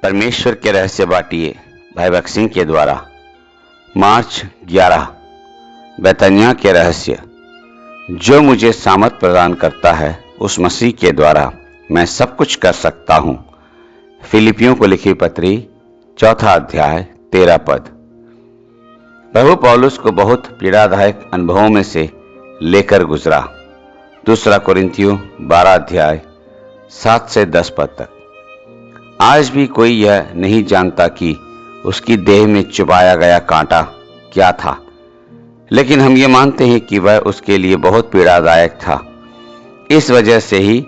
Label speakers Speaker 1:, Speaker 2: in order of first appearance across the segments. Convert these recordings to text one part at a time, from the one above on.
Speaker 1: परमेश्वर के रहस्य बाटिए भाई भक्त सिंह के द्वारा। मार्च 11। बैतनिया के रहस्य। जो मुझे सामर्थ प्रदान करता है उस मसीह के द्वारा मैं सब कुछ कर सकता हूँ। फिलिपियों को लिखी पत्री 4 अध्याय 13 पद। प्रभु पौलुस को बहुत पीड़ादायक अनुभवों में से लेकर गुजरा। 2 कोरिन्थियों 12 अध्याय 7 से 10 पद तक। आज भी कोई यह नहीं जानता कि उसकी देह में चुभाया गया कांटा क्या था, लेकिन हम ये मानते हैं कि वह उसके लिए बहुत पीड़ादायक था। इस वजह से ही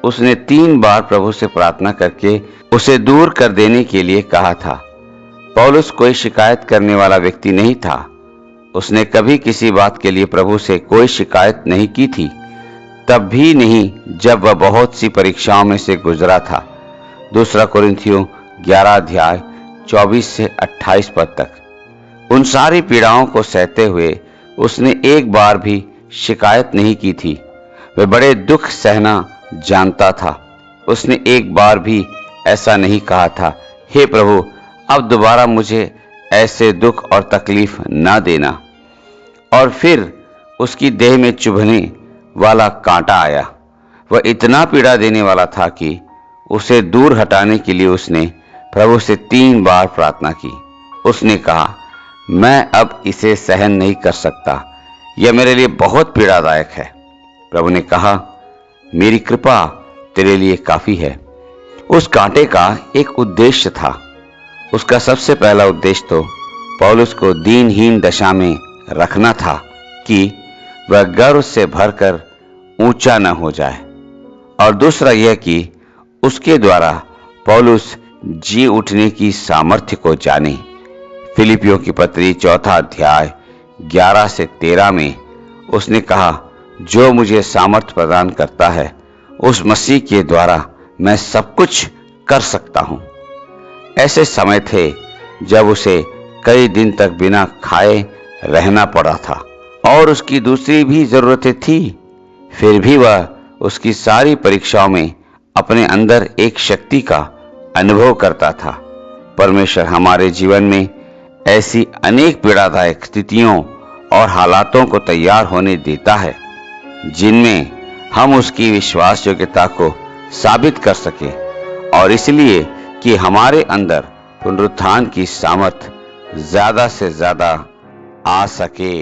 Speaker 1: उसने 3 बार प्रभु से प्रार्थना करके उसे दूर कर देने के लिए कहा था। पौलुस कोई शिकायत करने वाला व्यक्ति नहीं था। उसने कभी किसी बात के लिए प्रभु से कोई शिकायत नहीं की थी, तब भी नहीं जब वह बहुत सी परीक्षाओं में से गुजरा था। 2 कोरिन्थियों 11 अध्याय 24 से 28 पद तक। उन सारी पीड़ाओं को सहते हुए उसने एक बार भी शिकायत नहीं की थी। वह बड़े दुख सहना जानता था। उसने एक बार भी ऐसा नहीं कहा था, हे प्रभु, अब दोबारा मुझे ऐसे दुख और तकलीफ ना देना। और फिर उसकी देह में चुभने वाला कांटा आया। वह इतना पीड़ा देने वाला था कि उसे दूर हटाने के लिए उसने प्रभु से 3 बार प्रार्थना की। उसने कहा, मैं अब इसे सहन नहीं कर सकता, यह मेरे लिए बहुत पीड़ादायक है। प्रभु ने कहा, मेरी कृपा तेरे लिए काफी है। उस कांटे का एक उद्देश्य था। उसका सबसे पहला उद्देश्य तो पौलुस को दीनहीन दशा में रखना था कि वह गर्व से भरकर ऊंचा न हो जाए, और दूसरा यह कि उसके द्वारा पौलुस जी उठने की सामर्थ्य को जाने। फिलिपियों की पत्री 4 अध्याय 11 से 13 में उसने कहा, जो मुझे सामर्थ्य प्रदान करता है उस मसीह के द्वारा मैं सब कुछ कर सकता हूँ। ऐसे समय थे जब उसे कई दिन तक बिना खाए रहना पड़ा था और उसकी दूसरी भी जरूरतें थी। फिर भी वह उसकी सारी परीक्षाओं में अपने अंदर एक शक्ति का अनुभव करता था। परमेश्वर हमारे जीवन में ऐसी अनेक पीड़ादायक स्थितियों और हालातों को तैयार होने देता है जिनमें हम उसकी विश्वास योग्यता को साबित कर सके, और इसलिए कि हमारे अंदर पुनरुत्थान की सामर्थ ज्यादा से ज्यादा आ सके।